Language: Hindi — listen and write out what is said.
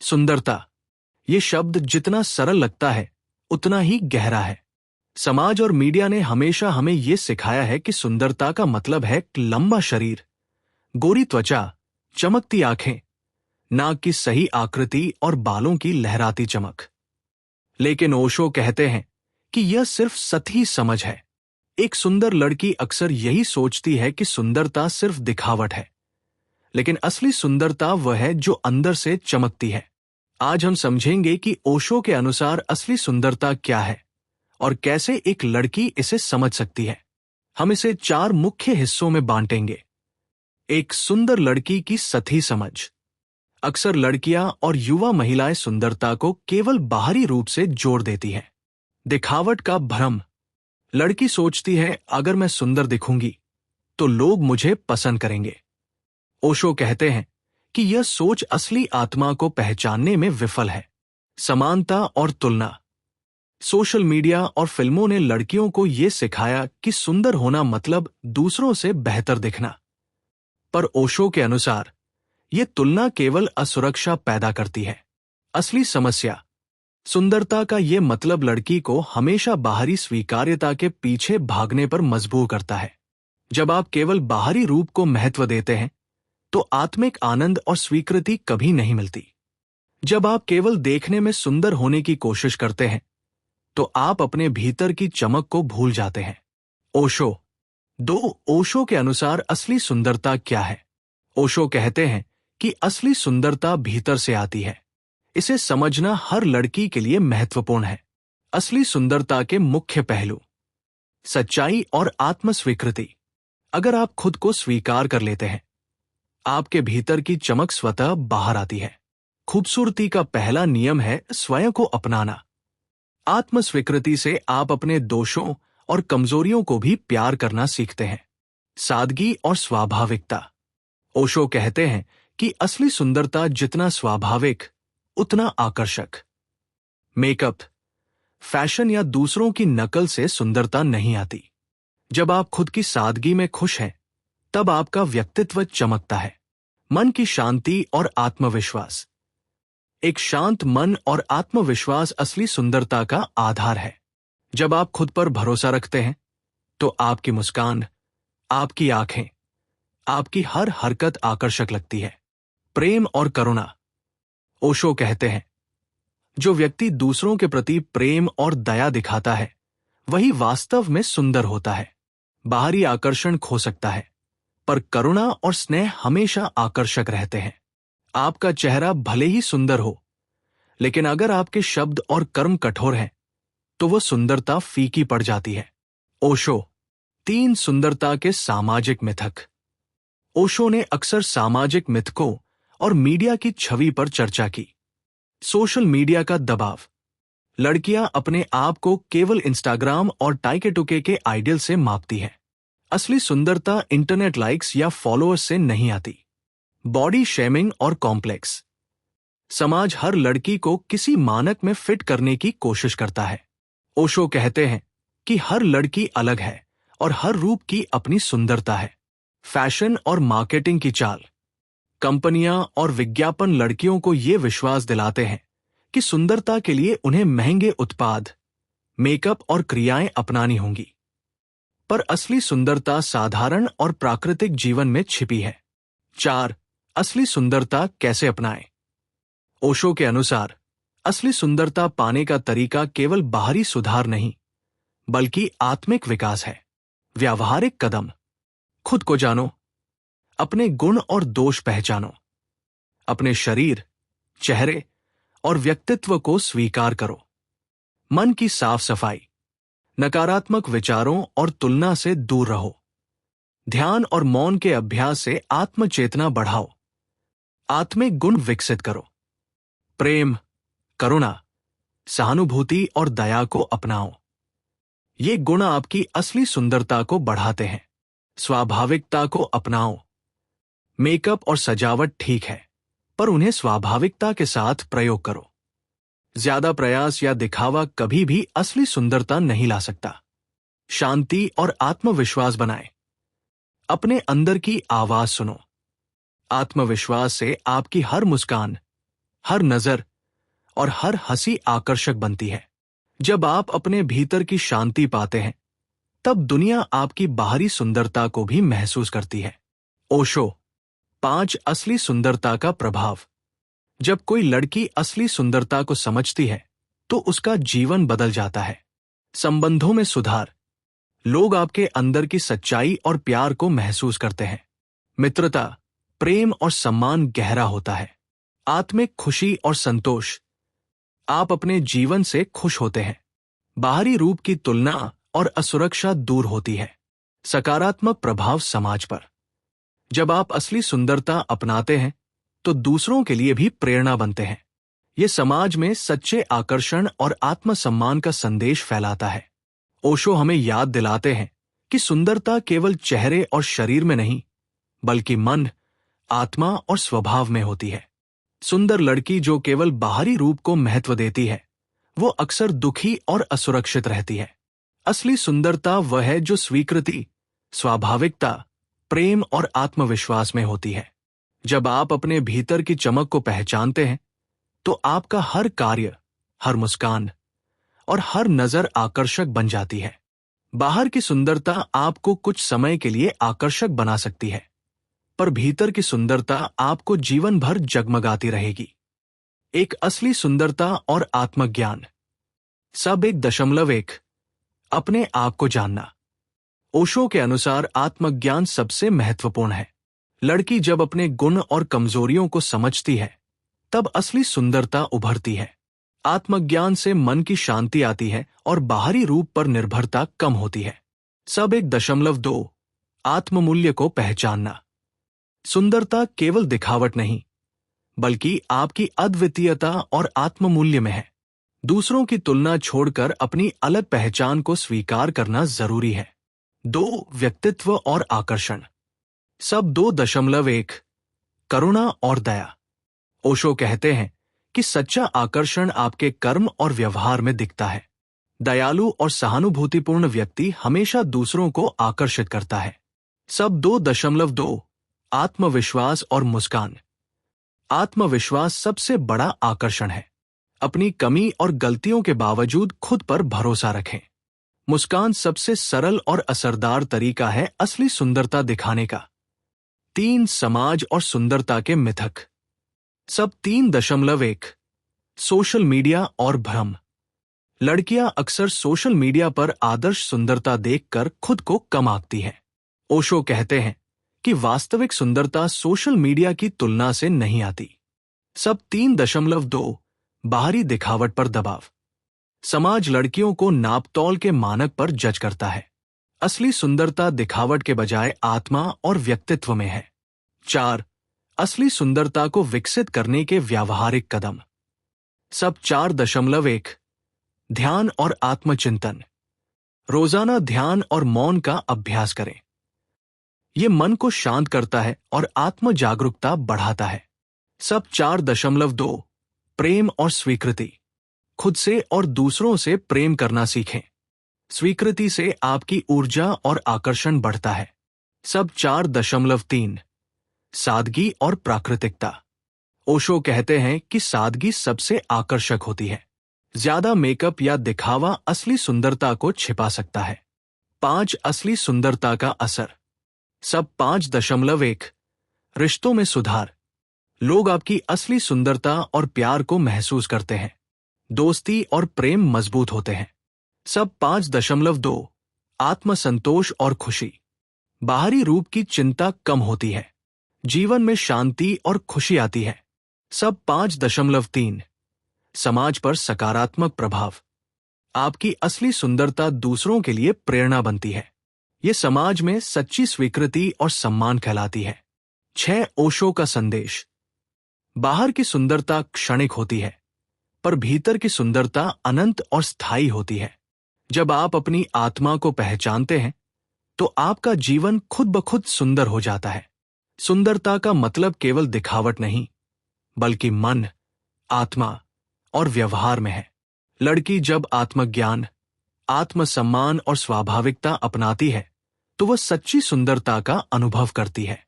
सुंदरता, ये शब्द जितना सरल लगता है उतना ही गहरा है। समाज और मीडिया ने हमेशा हमें ये सिखाया है कि सुंदरता का मतलब है लंबा शरीर, गोरी त्वचा, चमकती आंखें, नाक की सही आकृति और बालों की लहराती चमक। लेकिन ओशो कहते हैं कि यह सिर्फ सतही समझ है। एक सुंदर लड़की अक्सर यही सोचती है कि सुंदरता सिर्फ दिखावट है, लेकिन असली सुंदरता वह है जो अंदर से चमकती है। आज हम समझेंगे कि ओशो के अनुसार असली सुंदरता क्या है और कैसे एक लड़की इसे समझ सकती है। हम इसे 4 मुख्य हिस्सों में बांटेंगे। एक, सुंदर लड़की की सतही समझ। अक्सर लड़कियां और युवा महिलाएं सुंदरता को केवल बाहरी रूप से जोड़ देती हैं। दिखावट का भ्रम। लड़की सोचती है अगर मैं सुंदर दिखूंगी तो लोग मुझे पसंद करेंगे। ओशो कहते हैं कि यह सोच असली आत्मा को पहचानने में विफल है। समानता और तुलना। सोशल मीडिया और फिल्मों ने लड़कियों को यह सिखाया कि सुंदर होना मतलब दूसरों से बेहतर दिखना। पर ओशो के अनुसार यह तुलना केवल असुरक्षा पैदा करती है। असली समस्या, सुंदरता का यह मतलब लड़की को हमेशा बाहरी स्वीकार्यता के पीछे भागने पर मजबूर करता है। जब आप केवल बाहरी रूप को महत्व देते हैं तो आत्मिक आनंद और स्वीकृति कभी नहीं मिलती। जब आप केवल देखने में सुंदर होने की कोशिश करते हैं तो आप अपने भीतर की चमक को भूल जाते हैं। ओशो। 2, ओशो के अनुसार असली सुंदरता क्या है? ओशो कहते हैं कि असली सुंदरता भीतर से आती है। इसे समझना हर लड़की के लिए महत्वपूर्ण है। असली सुंदरता के मुख्य पहलू। सच्चाई और आत्मस्वीकृति। अगर आप खुद को स्वीकार कर लेते हैं, आपके भीतर की चमक स्वतः बाहर आती है। खूबसूरती का पहला नियम है स्वयं को अपनाना। आत्मस्वीकृति से आप अपने दोषों और कमजोरियों को भी प्यार करना सीखते हैं। सादगी और स्वाभाविकता। ओशो कहते हैं कि असली सुंदरता जितना स्वाभाविक उतना आकर्षक। मेकअप, फैशन या दूसरों की नकल से सुंदरता नहीं आती। जब आप खुद की सादगी में खुश हैं, तब आपका व्यक्तित्व चमकता है। मन की शांति और आत्मविश्वास। एक शांत मन और आत्मविश्वास असली सुंदरता का आधार है। जब आप खुद पर भरोसा रखते हैं तो आपकी मुस्कान, आपकी आंखें, आपकी हर हरकत आकर्षक लगती है। प्रेम और करुणा। ओशो कहते हैं, जो व्यक्ति दूसरों के प्रति प्रेम और दया दिखाता है वही वास्तव में सुंदर होता है। बाहरी आकर्षण खो सकता है, पर करुणा और स्नेह हमेशा आकर्षक रहते हैं। आपका चेहरा भले ही सुंदर हो, लेकिन अगर आपके शब्द और कर्म कठोर हैं तो वो सुंदरता फीकी पड़ जाती है। ओशो। 3, सुंदरता के सामाजिक मिथक। ओशो ने अक्सर सामाजिक मिथकों और मीडिया की छवि पर चर्चा की। सोशल मीडिया का दबाव। लड़कियां अपने आप को केवल इंस्टाग्राम और टाइके टुके के आइडियल से मापती हैं। असली सुंदरता इंटरनेट लाइक्स या फॉलोअर्स से नहीं आती। बॉडी शेमिंग और कॉम्प्लेक्स। समाज हर लड़की को किसी मानक में फिट करने की कोशिश करता है। ओशो कहते हैं कि हर लड़की अलग है और हर रूप की अपनी सुंदरता है। फैशन और मार्केटिंग की चाल। कंपनियां और विज्ञापन लड़कियों को ये विश्वास दिलाते हैं कि सुंदरता के लिए उन्हें महंगे उत्पाद, मेकअप और क्रियाएं अपनानी होंगी। पर असली सुंदरता साधारण और प्राकृतिक जीवन में छिपी है। 4, असली सुंदरता कैसे अपनाएं? ओशो के अनुसार असली सुंदरता पाने का तरीका केवल बाहरी सुधार नहीं, बल्कि आत्मिक विकास है। व्यावहारिक कदम। खुद को जानो, अपने गुण और दोष पहचानो, अपने शरीर, चेहरे और व्यक्तित्व को स्वीकार करो। मन की साफ सफाई। नकारात्मक विचारों और तुलना से दूर रहो। ध्यान और मौन के अभ्यास से आत्मचेतना बढ़ाओ। आत्मिक गुण विकसित करो। प्रेम, करुणा, सहानुभूति और दया को अपनाओ। ये गुण आपकी असली सुंदरता को बढ़ाते हैं। स्वाभाविकता को अपनाओ। मेकअप और सजावट ठीक है, पर उन्हें स्वाभाविकता के साथ प्रयोग करो। ज्यादा प्रयास या दिखावा कभी भी असली सुंदरता नहीं ला सकता। शांति और आत्मविश्वास बनाएं। अपने अंदर की आवाज सुनो। आत्मविश्वास से आपकी हर मुस्कान, हर नजर और हर हंसी आकर्षक बनती है। जब आप अपने भीतर की शांति पाते हैं, तब दुनिया आपकी बाहरी सुंदरता को भी महसूस करती है। ओशो, 5 असली सुंदरता का प्रभाव। जब कोई लड़की असली सुंदरता को समझती है, तो उसका जीवन बदल जाता है। संबंधों में सुधार। लोग आपके अंदर की सच्चाई और प्यार को महसूस करते हैं। मित्रता, प्रेम और सम्मान गहरा होता है। आत्मिक खुशी और संतोष। आप अपने जीवन से खुश होते हैं। बाहरी रूप की तुलना और असुरक्षा दूर होती है। सकारात्मक प्रभाव समाज पर। जब आप असली सुंदरता अपनाते हैं, तो दूसरों के लिए भी प्रेरणा बनते हैं। ये समाज में सच्चे आकर्षण और आत्मसम्मान का संदेश फैलाता है। ओशो हमें याद दिलाते हैं कि सुंदरता केवल चेहरे और शरीर में नहीं, बल्कि मन, आत्मा और स्वभाव में होती है। सुंदर लड़की जो केवल बाहरी रूप को महत्व देती है, वो अक्सर दुखी और असुरक्षित रहती है। असली सुंदरता वह है जो स्वीकृति, स्वाभाविकता, प्रेम और आत्मविश्वास में होती है। जब आप अपने भीतर की चमक को पहचानते हैं, तो आपका हर कार्य, हर मुस्कान और हर नजर आकर्षक बन जाती है। बाहर की सुंदरता आपको कुछ समय के लिए आकर्षक बना सकती है, पर भीतर की सुंदरता आपको जीवन भर जगमगाती रहेगी। एक असली सुंदरता और आत्मज्ञान। सब 1.1 अपने आप को जानना। ओशो के अनुसार आत्मज्ञान सबसे महत्वपूर्ण है। लड़की जब अपने गुण और कमजोरियों को समझती है, तब असली सुंदरता उभरती है। आत्मज्ञान से मन की शांति आती है और बाहरी रूप पर निर्भरता कम होती है। सब 1.2 आत्ममूल्य को पहचानना। सुंदरता केवल दिखावट नहीं, बल्कि आपकी अद्वितीयता और आत्ममूल्य में है। दूसरों की तुलना छोड़कर अपनी अलग पहचान को स्वीकार करना जरूरी है। 2 व्यक्तित्व और आकर्षण। सब 2.1 करुणा और दया। ओशो कहते हैं कि सच्चा आकर्षण आपके कर्म और व्यवहार में दिखता है। दयालु और सहानुभूतिपूर्ण व्यक्ति हमेशा दूसरों को आकर्षित करता है। सब 2.2 आत्मविश्वास और मुस्कान। आत्मविश्वास सबसे बड़ा आकर्षण है। अपनी कमी और गलतियों के बावजूद खुद पर भरोसा रखें। मुस्कान सबसे सरल और असरदार तरीका है असली सुंदरता दिखाने का। 3 समाज और सुंदरता के मिथक। सब 3.1 सोशल मीडिया और भ्रम। लड़कियां अक्सर सोशल मीडिया पर आदर्श सुंदरता देखकर खुद को कम आंकती हैं। ओशो कहते हैं कि वास्तविक सुंदरता सोशल मीडिया की तुलना से नहीं आती। सब 3.2 बाहरी दिखावट पर दबाव। समाज लड़कियों को नापतौल के मानक पर जज करता है। असली सुंदरता दिखावट के बजाय आत्मा और व्यक्तित्व में है। 4 असली सुंदरता को विकसित करने के व्यावहारिक कदम। सब 4.1 ध्यान और आत्मचिंतन। रोजाना ध्यान और मौन का अभ्यास करें। ये मन को शांत करता है और आत्म जागरूकता बढ़ाता है। सब 4.2 प्रेम और स्वीकृति। खुद से और दूसरों से प्रेम करना सीखें। स्वीकृति से आपकी ऊर्जा और आकर्षण बढ़ता है। सब 4.3 सादगी और प्राकृतिकता। ओशो कहते हैं कि सादगी सबसे आकर्षक होती है। ज्यादा मेकअप या दिखावा असली सुंदरता को छिपा सकता है। 5 असली सुंदरता का असर। सब 5.1 रिश्तों में सुधार। लोग आपकी असली सुंदरता और प्यार को महसूस करते हैं। दोस्ती और प्रेम मजबूत होते हैं। सब 5.2 आत्मसंतोष और खुशी। बाहरी रूप की चिंता कम होती है। जीवन में शांति और खुशी आती है। सब 5.3 समाज पर सकारात्मक प्रभाव। आपकी असली सुंदरता दूसरों के लिए प्रेरणा बनती है। ये समाज में सच्ची स्वीकृति और सम्मान कहलाती है। 6 ओशो का संदेश। बाहर की सुंदरता क्षणिक होती है, पर भीतर की सुंदरता अनंत और स्थायी होती है। जब आप अपनी आत्मा को पहचानते हैं, तो आपका जीवन खुद ब खुद सुंदर हो जाता है। सुंदरता का मतलब केवल दिखावट नहीं, बल्कि मन, आत्मा और व्यवहार में है। लड़की जब आत्मज्ञान, आत्मसम्मान और स्वाभाविकता अपनाती है, तो वह सच्ची सुंदरता का अनुभव करती है।